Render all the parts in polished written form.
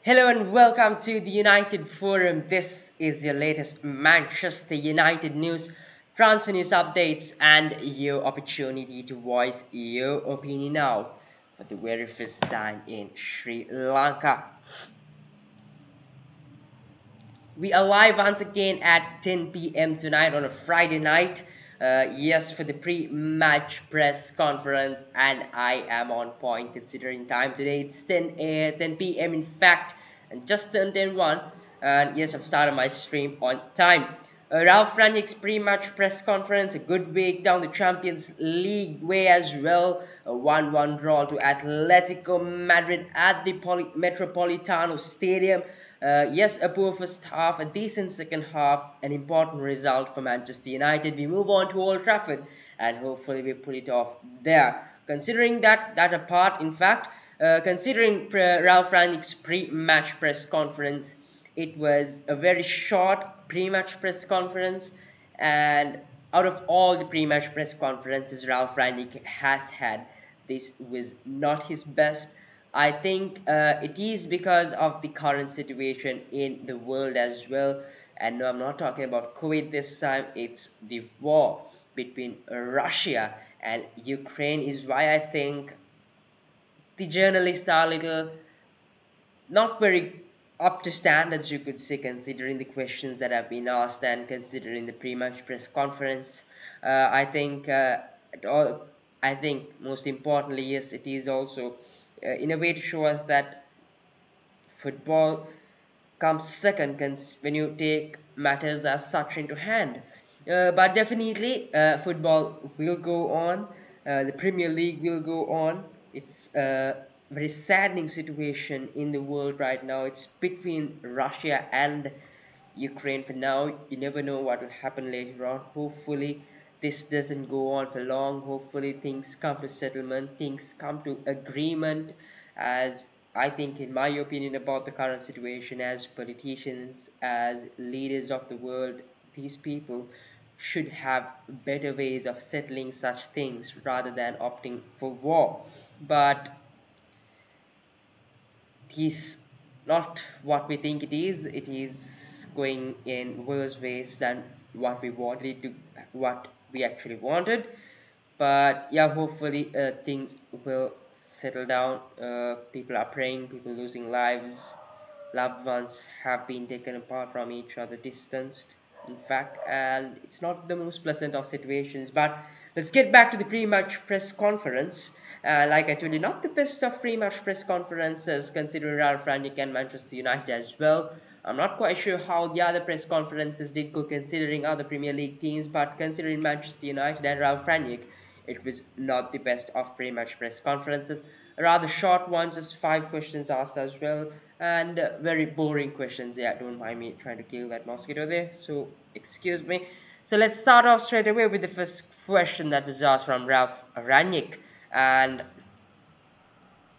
Hello and welcome to the United Forum. This is your latest Manchester United news, transfer news updates, and your opportunity to voice your opinion now for the very first time in Sri Lanka. We are live once again at 10 p.m. tonight on a Friday night. Yes, for the pre-match press conference, and I am on point considering time today. It's 10 p.m. in fact, and just turned 10:01. And yes, I've started my stream on time. Ralph Rangnick's pre-match press conference, a good week down the Champions League way as well. A 1-1 draw to Atletico Madrid at the Metropolitano Stadium. Yes, a poor first half, a decent second half, an important result for Manchester United. We move on to Old Trafford and hopefully we pull it off there. Considering that apart, in fact, considering Ralph Rangnick's pre-match press conference, it was a very short pre-match press conference, and out of all the pre-match press conferences Ralph Rangnick has had, this was not his best. I think it is because of the current situation in the world as well. And no, I'm not talking about COVID this time. It's the war between Russia and Ukraine is why I think the journalists are a little not very up to standards, you could say, considering the questions that have been asked and considering the pre-match press conference. I think at all. I think most importantly, yes, it is also in a way to show us that football comes second when you take matters as such into hand. But definitely, football will go on. The Premier League will go on. It's a very saddening situation in the world right now. It's between Russia and Ukraine for now. You never know what will happen later on. Hopefully, this doesn't go on for long. Hopefully, things come to settlement, things come to agreement. As I think, in my opinion, about the current situation, as politicians, as leaders of the world, these people should have better ways of settling such things rather than opting for war. But it is not what we think it is. It is going in worse ways than what we wanted to, what we actually wanted. But yeah, hopefully things will settle down. People are praying, people losing lives, loved ones have been taken apart from each other, distanced, in fact, and it's not the most pleasant of situations. But let's get back to the pre-match press conference. Like I told you, not the best of pre-match press conferences, considering Ralph Rangnick and Manchester United as well. I'm not quite sure how the other press conferences did go considering other Premier League teams, but considering Manchester United and Ralph Rangnick, it was not the best of pre-match press conferences. A rather short one, just 5 questions asked as well, and very boring questions. Yeah, don't mind me trying to kill that mosquito there, so excuse me. So let's start off straight away with the first question that was asked from Ralph Rangnick. And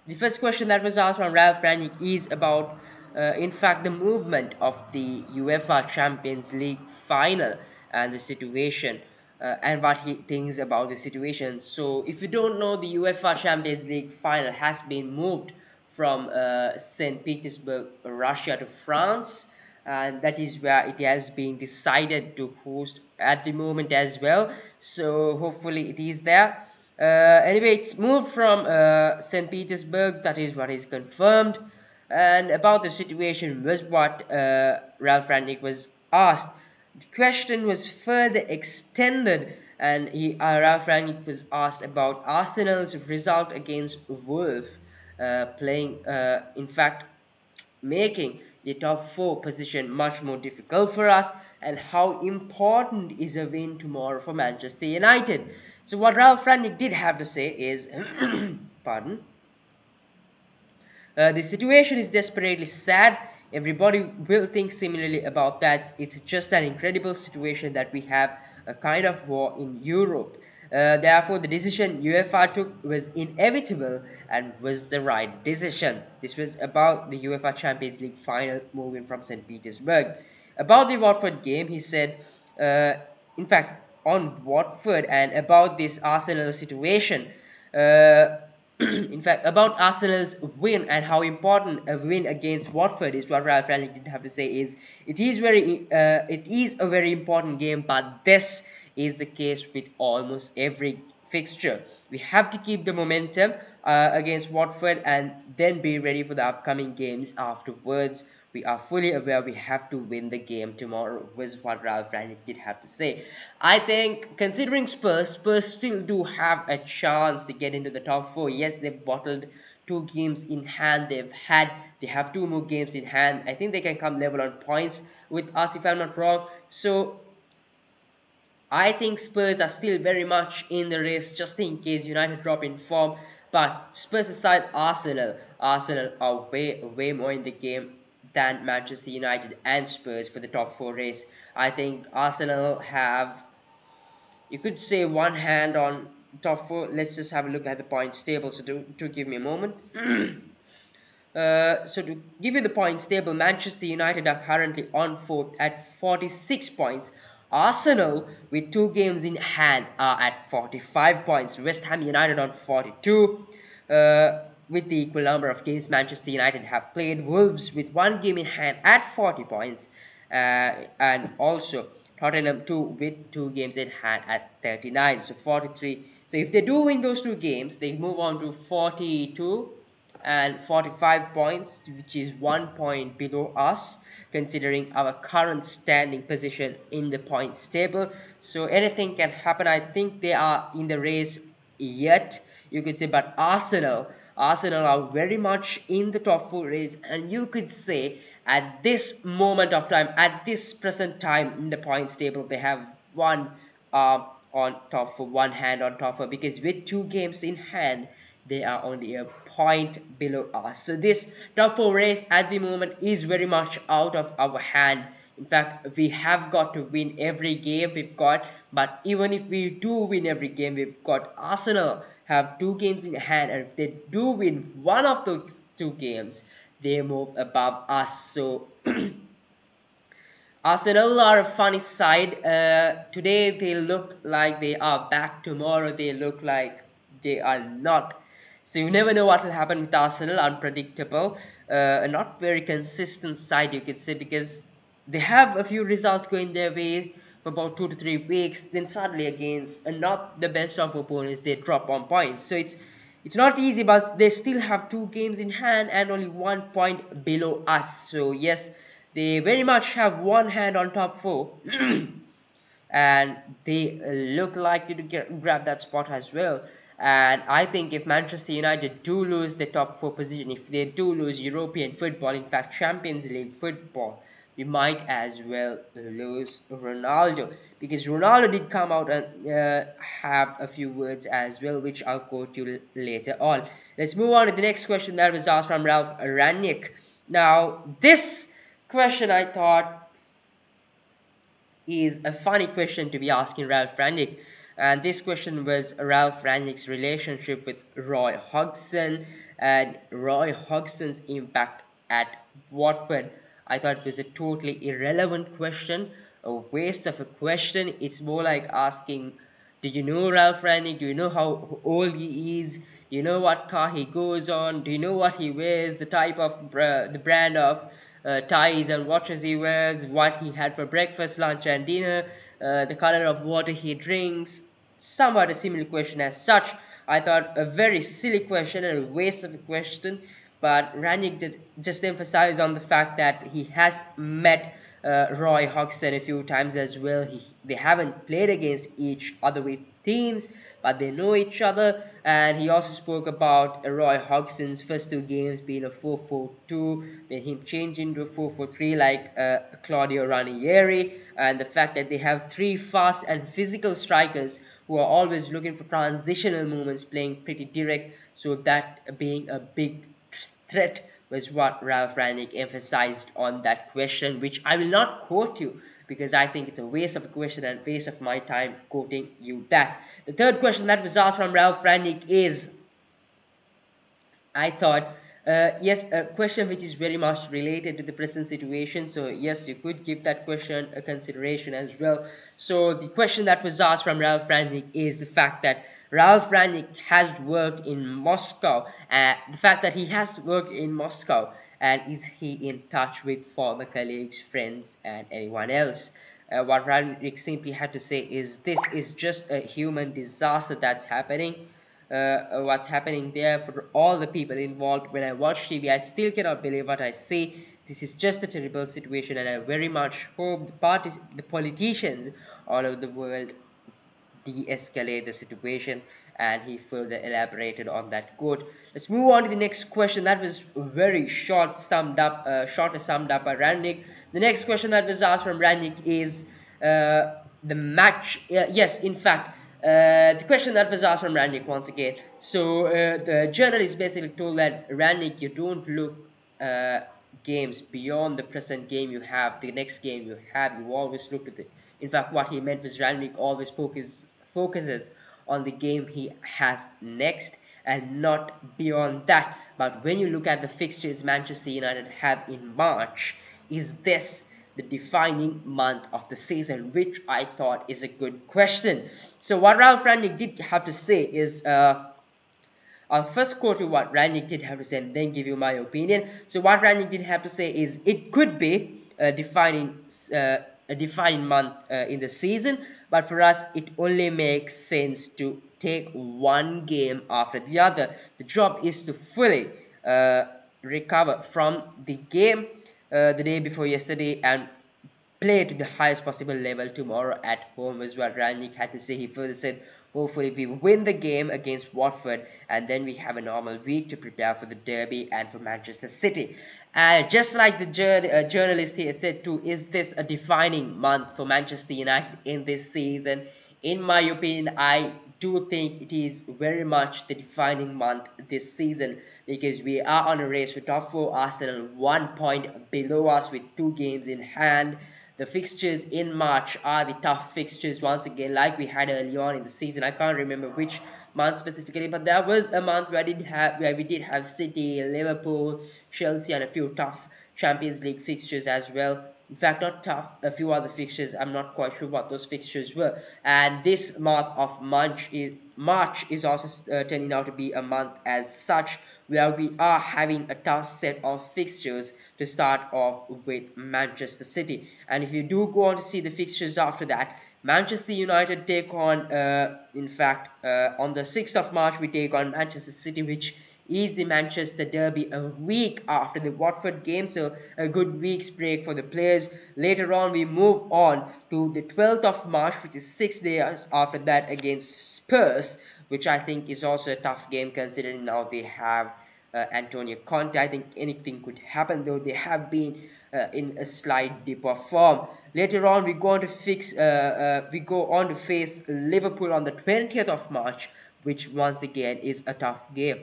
the first question that was asked from Ralph Rangnick is about, in fact, the movement of the UEFA Champions League final and the situation, and what he thinks about the situation. So, if you don't know, the UEFA Champions League final has been moved from St. Petersburg, Russia, to France, and that is where it has been decided to host at the moment as well. So, hopefully, it is there. Anyway, it's moved from St. Petersburg, that is what is confirmed. And about the situation was what Ralph Rangnick was asked. The question was further extended, and Ralph Rangnick was asked about Arsenal's result against Wolves, playing, in fact, making the top 4 position much more difficult for us, and how important is a win tomorrow for Manchester United. So what Ralph Rangnick did have to say is, pardon, the situation is desperately sad. Everybody will think similarly about that. It's just an incredible situation that we have a kind of war in Europe. Therefore, the decision UEFA took was inevitable and was the right decision. This was about the UEFA Champions League final moving from St. Petersburg. About the Watford game, he said, in fact, on Watford and about this Arsenal situation, in in fact, about Arsenal's win and how important a win against Watford is, what Ralph Rangnick did have to say is it is a very important game, but this is the case with almost every fixture. We have to keep the momentum against Watford and then be ready for the upcoming games afterwards. We are fully aware we have to win the game tomorrow, was what Ralph Rangnick did have to say. I think considering Spurs still do have a chance to get into the top four. Yes, they've bottled two games in hand. They have two more games in hand. I think they can come level on points with us if I'm not wrong. So I think Spurs are still very much in the race just in case United drop in form. But Spurs aside, Arsenal are way more in the game than Manchester United and Spurs for the top four race. I think Arsenal have, you could say, one hand on top four. Let's just have a look at the points table. So to give me a moment. So to give you the points table, Manchester United are currently on fourth at 46 points. Arsenal, with two games in hand, are at 45 points. West Ham United on 42. With the equal number of games Manchester United have played. Wolves with one game in hand at 40 points. And also Tottenham 2 with two games in hand at 39. So 43. So if they do win those two games, they move on to 42 and 45 points, which is 1 point below us considering our current standing position in the points table. So anything can happen. I think they are in the race yet, you could say, but Arsenal are very much in the top four race, and you could say at this moment of time, at this present time in the points table, they have one on top for one hand on top for, because with two games in hand they are only a point below us. So this top four race at the moment is very much out of our hand. In fact, we have got to win every game we've got, but even if we do win every game we've got, Arsenal have two games in hand, and if they do win one of those two games, they move above us. So Arsenal are a funny side. Today they look like they are back. Tomorrow they look like they are not. So you never know what will happen with Arsenal. Unpredictable. Not very consistent side, you could say, because they have a few results going their way for about 2 to 3 weeks. Then suddenly against not the best of opponents, they drop on points. So it's not easy, but they still have two games in hand and only 1 point below us. So yes, they very much have one hand on top four, and they look likely to grab that spot as well. And I think if Manchester United do lose the top four position, if they do lose European football, in fact Champions League football, we might as well lose Ronaldo, because Ronaldo did come out and have a few words as well, which I'll quote you later on. Let's move on to the next question that was asked from Ralph Rangnick. Now, this question I thought is a funny question to be asking Ralph Rangnick. And this question was Ralph Rangnick's relationship with Roy Hodgson and Roy Hodgson's impact at Watford. I thought it was a totally irrelevant question, a waste of a question. It's more like asking, do you know Ralph Rangnick? Do you know how old he is? Do you know what car he goes on? Do you know what he wears? The type of the brand of ties and watches he wears, what he had for breakfast, lunch, and dinner, the color of water he drinks. Somewhat a similar question as such. I thought a very silly question and a waste of a question, but Rangnick just emphasized on the fact that he has met Roy Hodgson a few times as well. They haven't played against each other with teams, but they know each other. And he also spoke about Roy Hodgson's first two games being a 4-4-2, then him changing to a 4-4-3 like Claudio Ranieri, and the fact that they have three fast and physical strikers who are always looking for transitional movements, playing pretty direct, so that being a big threat was what Ralph Rangnick emphasized on that question, which I will not quote you because I think it's a waste of a question and waste of my time quoting you that. The third question that was asked from Ralph Rangnick is, I thought, yes, a question which is very much related to the present situation. So yes, you could give that question a consideration as well. So the question that was asked from Ralph Rangnick is the fact that Ralph Rangnick has worked in Moscow. The fact that he has worked in Moscow, and is he in touch with former colleagues, friends, and anyone else? What Rangnick simply had to say is this is just a human disaster that's happening. What's happening there for all the people involved. When I watch TV, I still cannot believe what I see. This is just a terrible situation, and I very much hope the politicians all over the world de-escalate the situation. And he further elaborated on that quote. Let's move on to the next question. That was very shortly summed up by Rannick. The next question that was asked from Rannick is the match. Yes, in fact, the question that was asked from Rannick once again. So the journalist basically told that Rannick, you don't look uh, games beyond the present game you have, the next game you have. You always look at it. In fact, what he meant was Rannick always focuses on the game he has next and not beyond that. But when you look at the fixtures Manchester United have in March, is this the defining month of the season? Which I thought is a good question. So what Ralph Rangnick did have to say is I'll first quote you what Rannick did have to say and then give you my opinion. So what Rannick did have to say is it could be uh, a defining month in the season, but for us it only makes sense to take one game after the other. The job is to fully recover from the game the day before yesterday and play to the highest possible level tomorrow at home, is what Rangnick had to say. He further said, hopefully we win the game against Watford and then we have a normal week to prepare for the derby and for Manchester City. Just like the journalist here said too, is this a defining month for Manchester United in this season? In my opinion, I do think it is very much the defining month this season, because we are on a race for top four. Arsenal 1 point below us with 2 games in hand. The fixtures in March are the tough fixtures once again, like we had early on in the season. I can't remember which month specifically, but there was a month where we did have City, Liverpool, Chelsea, and a few tough Champions League fixtures as well. In fact, not tough, a few other fixtures. I'm not quite sure what those fixtures were. And this month of March is also turning out to be a month as such, where we are having a tough set of fixtures to start off with Manchester City. And if you do go on to see the fixtures after that, Manchester United take on, on the 6th of March, we take on Manchester City, which is the Manchester Derby a week after the Watford game, so a good week's break for the players. Later on, we move on to the 12th of March, which is 6 days after that, against Spurs, which I think is also a tough game considering now they have Antonio Conte. I think anything could happen, though they have been in a slight dip of form. Later on, we go on to face Liverpool on the 20th of March, which once again is a tough game.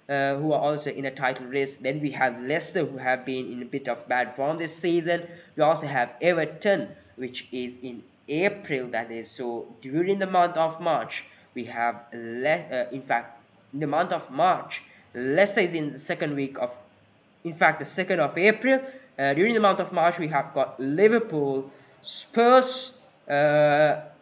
Who are also in a title race. Then we have Leicester, who have been in a bit of bad form this season. We also have Everton, which is in April, that is. So during the month of March, we have, in the month of March, Leicester is in the second week of, the 2nd of April. During the month of March, we have got Liverpool, Spurs,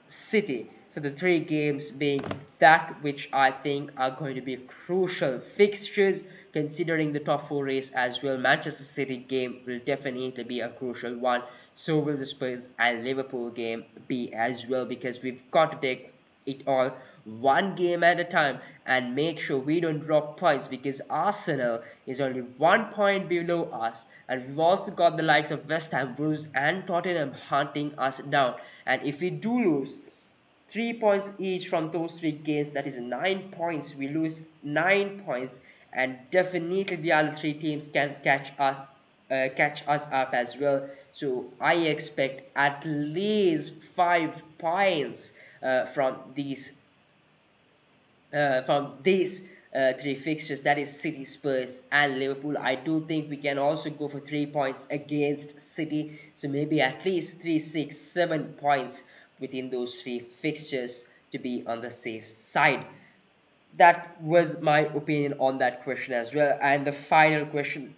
City. So the 3 games being that which I think are going to be crucial fixtures, considering the top 4 race as well. Manchester City game will definitely be a crucial one. So will the Spurs and Liverpool game be as well, because we've got to take it all one game at a time and make sure we don't drop points, because Arsenal is only 1 point below us, and we've also got the likes of West Ham, Wolves, and Tottenham hunting us down. And if we do lose 3 points each from those 3 games, that is 9 points. We lose 9 points, and definitely the other 3 teams can catch us up as well. So I expect at least 5 points from these 3 fixtures, that is City, Spurs, and Liverpool. I do think we can also go for 3 points against City, so maybe at least 3, 6, 7 points within those 3 fixtures to be on the safe side. That was my opinion on that question as well. And the final question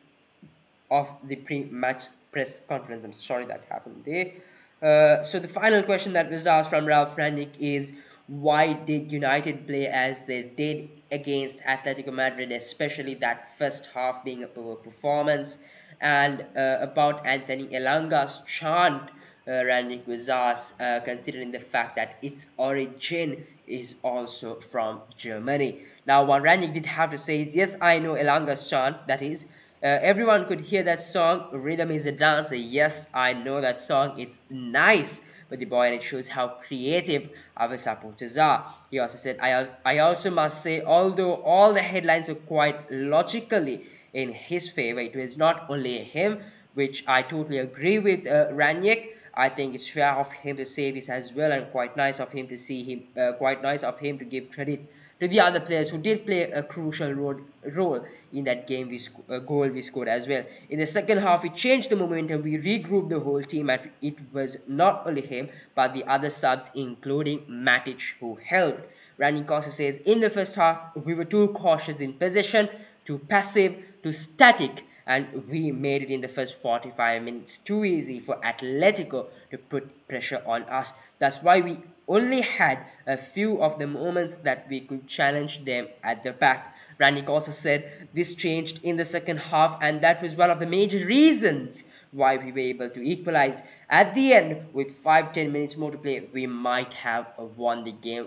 of the pre-match press conference. I'm sorry that happened there. So the final question that was asked from Ralph Rangnick is, why did United play as they did against Atletico Madrid, especially that first half being a poor performance, and about Anthony Elanga's chant. Rannick was asked, considering the fact that its origin is also from Germany. Now, what Rannick did have to say is, yes, I know Elanga's chant, that is, everyone could hear that song, Rhythm is a Dancer. Yes, I know that song, it's nice. But the boy, and it shows how creative our supporters are. He also said, I also must say, although all the headlines were quite logically in his favor, it was not only him, which I totally agree with Ranić. I think it's fair of him to say this as well, and quite nice of him to see him, quite nice of him to give credit to the other players who did play a crucial role in that game goal we scored as well. In the second half, we changed the momentum, we regrouped the whole team, and it was not only him but the other subs, including Matic, who helped. Randy Costa says, in the first half, we were too cautious in possession, too passive, too static, and we made it in the first 45 minutes too easy for Atletico to put pressure on us. That's why we only had a few of the moments that we could challenge them at the back. Rannick also said this changed in the second half, and that was one of the major reasons why we were able to equalize. At the end, with 5-10 minutes more to play, we might have won the game,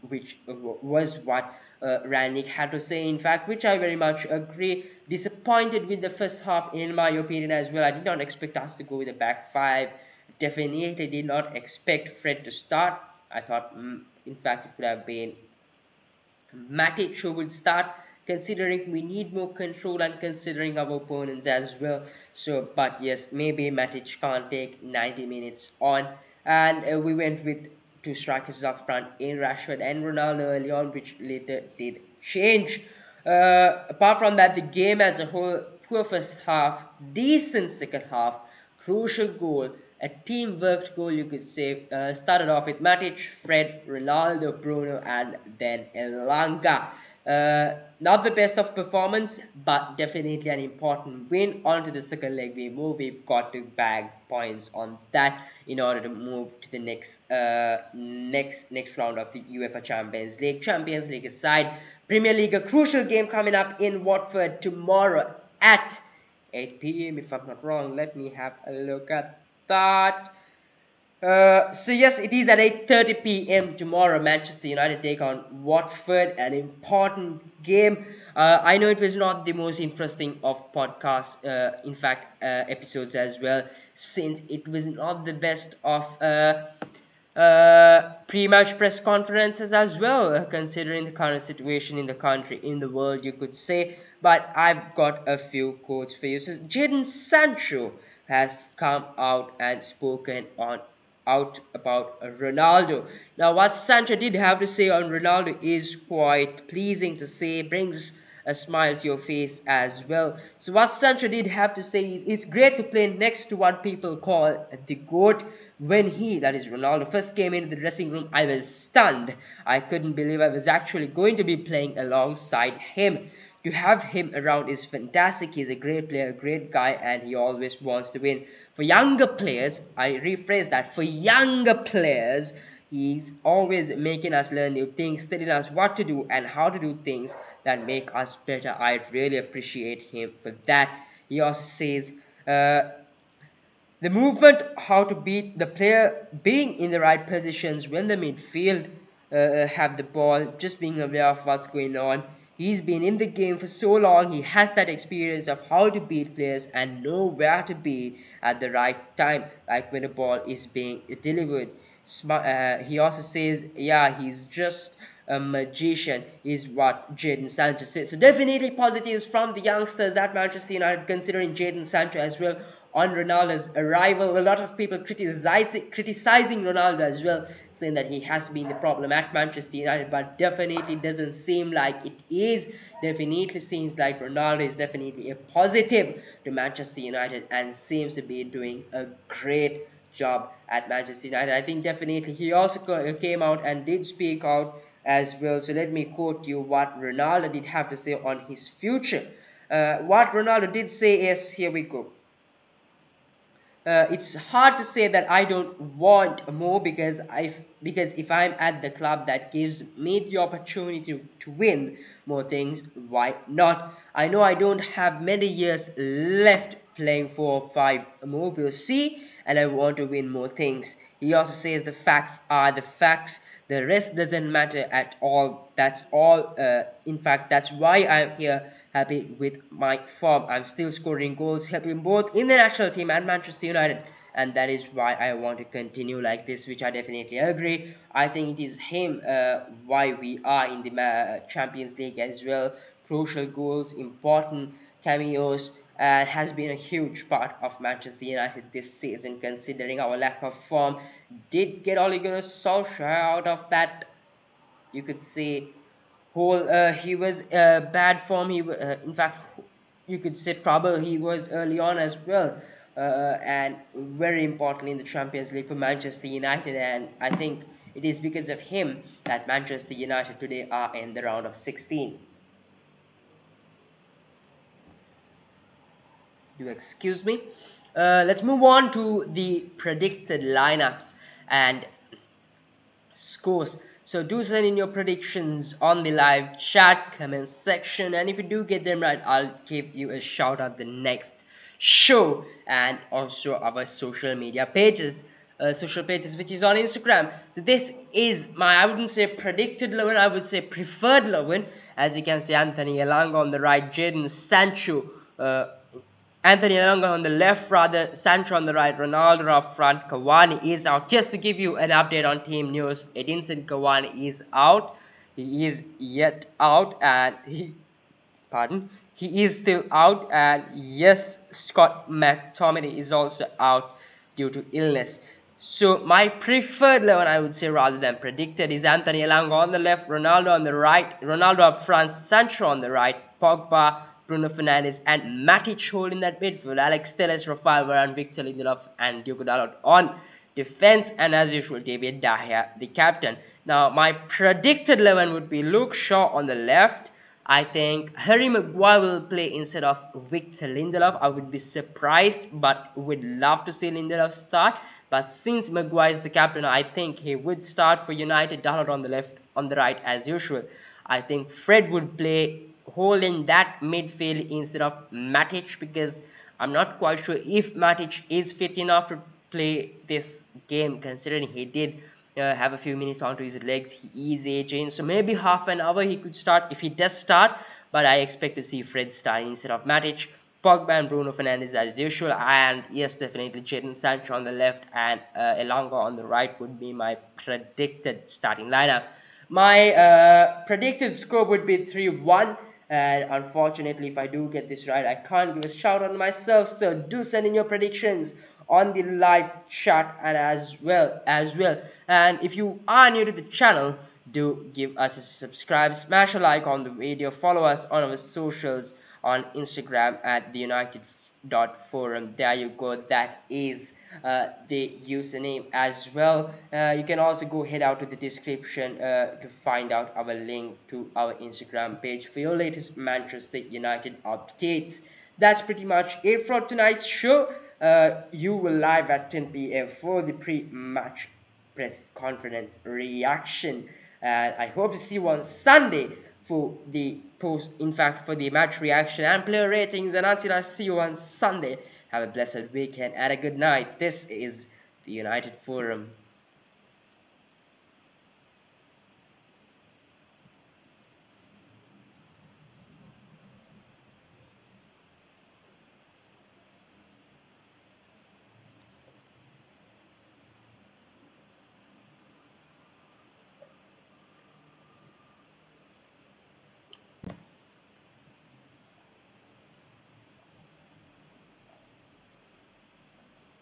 which was what Rannick had to say, in fact, which I very much agree. Disappointed with the first half, in my opinion, as well. I did not expect us to go with a back five. Definitely did not expect Fred to start. I thought, in fact, it could have been Matic who would start, considering we need more control and considering our opponents as well. So, but yes, maybe Matic can't take 90 minutes on. And we went with two strikers up front in Rashford and Ronaldo early on, which later did change. Apart from that, the game as a whole, poor first half, decent second half, crucial goal, a team-worked goal, you could say. Started off with Matic, Fred, Ronaldo, Bruno, and then Elanga. Not the best of performance, but definitely an important win. On to the second leg we move. We've got to bag points on that in order to move to the next round of the UEFA Champions League. Champions League aside, Premier League, a crucial game coming up in Watford tomorrow at 8 p.m. if I'm not wrong. Let me have a look at that. So yes, it is at 8:30 p.m. tomorrow. Manchester United take on Watford, an important game. I know it was not the most interesting of podcasts, in fact, episodes as well, since it was not the best of pre-match press conferences as well, considering the current situation in the country, in the world, you could say. But I've got a few quotes for you. So Jadon Sancho has come out and spoken on out about Ronaldo. Now, what Sancho did have to say on Ronaldo is quite pleasing to say, brings a smile to your face as well. So, what Sancho did have to say is, it's great to play next to what people call the GOAT. When he, that is Ronaldo, first came into the dressing room, I was stunned. I couldn't believe I was actually going to be playing alongside him. To have him around is fantastic. He's a great player, a great guy, and he always wants to win. For younger players, I rephrase that, for younger players, he's always making us learn new things, telling us what to do and how to do things that make us better. I really appreciate him for that. He also says, the movement, how to beat the player, being in the right positions when the midfield have the ball, just being aware of what's going on. He's been in the game for so long, he has that experience of how to beat players and know where to be at the right time, like when the ball is being delivered. He also says, yeah, he's just a magician, is what Jadon Sancho says. So definitely positives from the youngsters at Manchester United, considering Jadon Sancho as well on Ronaldo's arrival. A lot of people criticizing Ronaldo as well, saying that he has been the problem at Manchester United, but definitely doesn't seem like it is. Definitely seems like Ronaldo is definitely a positive to Manchester United and seems to be doing a great job at Manchester United. I think definitely he also came out and did speak out as well. So let me quote you what Ronaldo did have to say on his future. What Ronaldo did say is, here we go. It's hard to say that I don't want more because if I'm at the club that gives me the opportunity to win more things, why not? I know I don't have many years left playing 4 or 5 more. We'll see, and I want to win more things. He also says the facts are the facts. The rest doesn't matter at all. That's all. In fact, that's why I'm here, happy with my form. I'm still scoring goals, helping both in the national team and Manchester United, and that is why I want to continue like this, which I definitely agree. I think it is him why we are in the Champions League as well. Crucial goals, important cameos, and has been a huge part of Manchester United this season, considering our lack of form. Did get Ole Gunnar Solskjaer out of that, you could say, whole he was bad form. In fact, you could say trouble he was early on as well, and very important in the Champions League for Manchester United. And I think it is because of him that Manchester United today are in the round of 16. You excuse me. Let's move on to the predicted lineups and scores. So do send in your predictions on the live chat comment section, and if you do get them right, I'll give you a shout out the next show, and also our social pages, which is on Instagram. So this is my, I wouldn't say predicted 11, I would say preferred 11. As you can see, Anthony Elanga on the right, Jadon Sancho, Anthony Elanga on the left, rather Sancho on the right, Ronaldo up front, Cavani is out. Just to give you an update on team news, Edinson Cavani is out. He is yet out, and he is still out. And yes, Scott McTominay is also out due to illness. So my preferred 11, I would say, rather than predicted, is Anthony Elanga on the left, Ronaldo on the right, Ronaldo up front, Sancho on the right, Pogba, Bruno Fernandes, and Matic holding that midfield. Alex Telles, Rafael Varane, Victor Lindelof, and Diogo Dalot on defense, and as usual, David De Gea, the captain. Now, my predicted 11 would be Luke Shaw on the left. I think Harry Maguire will play instead of Victor Lindelof. I would be surprised, but would love to see Lindelof start. But since Maguire is the captain, I think he would start for United. Dalot on the left, on the right as usual. I think Fred would play holding that midfield instead of Matic, because I'm not quite sure if Matic is fit enough to play this game, considering he did have a few minutes onto his legs. He is aging, so maybe half an hour he could start if he does start, but I expect to see Fred starting instead of Matic. Pogba and Bruno Fernandes as usual, and yes, definitely Jadon Sancho on the left and Elanga on the right would be my predicted starting lineup. My predicted score would be 3-1, and unfortunately, if I do get this right, I can't give a shout out myself. So do send in your predictions on the live chat and as well. And if you are new to the channel, do give us a subscribe, smash a like on the video, follow us on our socials on Instagram at the United Forum. There you go, that is the username as well. You can also go head out to the description to find out our link to our Instagram page for your latest Manchester United updates. That's pretty much it for tonight's show. You will live at 10 p.m. for the pre-match press conference reaction, and I hope to see you on Sunday for the for the match reaction and player ratings. And until I see you on Sunday, have a blessed weekend and a good night. This is the United Forum.